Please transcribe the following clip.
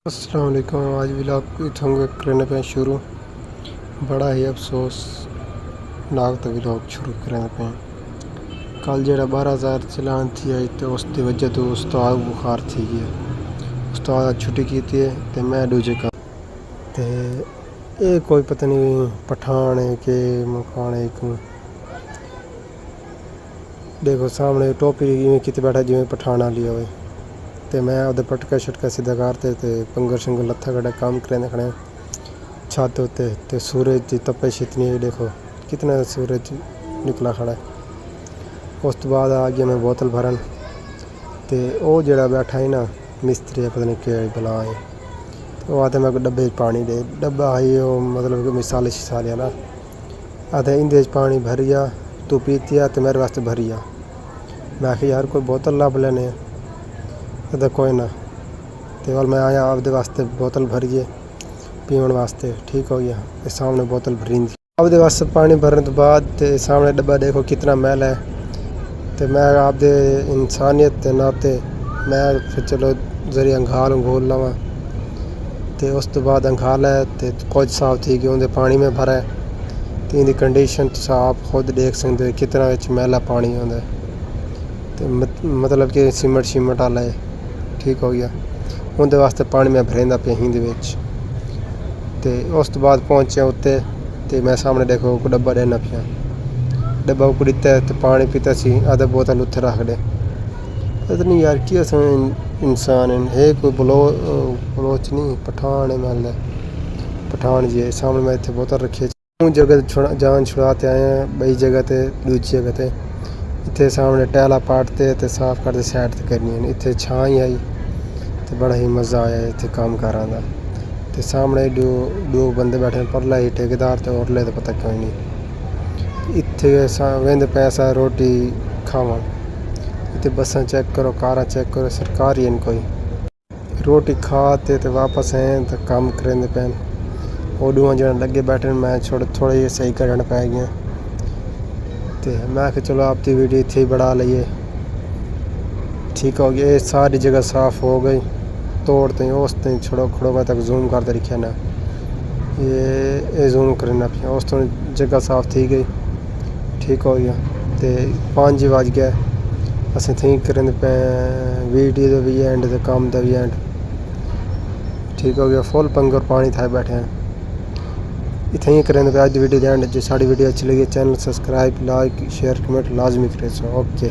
अस्सलाम वालेकुम। आज व्लॉग इथों करने पे शुरू। बड़ा ही अफसोस नाक तो व्लॉग शुरू करने पे कल जो 12,000 चलान थी आई तो उसकी वजह तो उस्ताद बुखार थी गया। उस्ताद छुट्टी की थी तो मैं दूजे काम ते ये कोई पता नहीं पठान है के मकान है क्यों देखो सामने टोपी कितने बैठा जिमें पठान वाली हो। तो मैं ਉਹਦੇ पटका शटका सीधा करते तो पंगर शंगर लत्था कड़ा काम करें खड़े छत उत्ते तो सूरज की तपिश इतनी है देखो कितना सूरज निकला खड़ा है। उस तो बाद आ गया मैं बोतल भरन तो वो जड़ा बैठा है ना मिस्त्री पता नहीं क्या बला है तो वो आते मैं डब्बे पानी दे डब्बा आई वो मतलब कि मिसाल शिसाल ना आते इंदे पानी भरिया तू पीती तो मेरे वास्ते भरिया। मैं आखिर यार कोई बोतल लब लेने तो कोई ना तो वाल मैं आया आपदे वास्ते बोतल भरिए पीने वास्ते ठीक हो गया। इस सामने बोतल भरी थी आपदे वास्ते पानी भरने तो बाद ते सामने डब्बा देखो कितना मैल है। तो मैं आपदे इंसानियत के नाते मैं फिर चलो जरिए अंगाल अंगोल लवा तो उस तो बाद अंगाल है तो कुछ साफ थी कि उनके पानी में भरा है तो इनकी कंडीशन तो आप खुद देख सकते हो कितना मैला पानी होंगे तो मतलब कि सीमेंट शीमेंट वाला है ठीक हो गया। उनके वास्ते पानी मैं भरेंदा पे हिंद तो उस तो बाद पहुँचे उत्ते तो मैं सामने देखो डब्बा देना पिया डब्बा उपर दिता तो पानी पीता सी आधा बोतल उत्थे रख दे पता नहीं यार कि इंसान है कोई बलोच नहीं पठान है मतलब पठान जी है। सामने मैं इतने बोतल रखी है जगह जान छुड़ाते आए हैं बई जगह तो दूजी जगह तो इतने सामने टैला पाटते तो साफ करते साइड तो करनी है इतने छां ही आई तो बड़ा ही मज़ा आया इतने काम कराना तो सामने दो बंदे बैठे परला ही ठेकेदार तो औरले तो पता क्यों नहीं इतने वेंद पैसा रोटी खावा इतने बसा चेक करो कारा चेक करो सरकारी है कोई रोटी खाते तो वापस आए तो काम करेंगे पैन वो दूँ जो लगे बैठे मैं थोड़े ये सही करने पै गए तो मैं आखिर चलो आपकी वीडियो इतनी बढ़ा लीए ठीक हो गया। सारी जगह साफ़ हो गई तोड़ते हैं उस तीन छोड़ो खड़ोगा तक जूम करते रखे ना ये जूम करना पिया उस तो जगह साफ थी गई ठीक हो गया। तो 5 बज गया असें थी करें पे वीडियो का भी एंड तो काम का भी एंड ठीक हो गया। फुल पंगर पानी था बैठे हैं इतना ही करें पे अज वीडियो एंड जो साड़ी वीडियो अच्छी लगी channel subscribe like share comment लाजमी करें। ओके।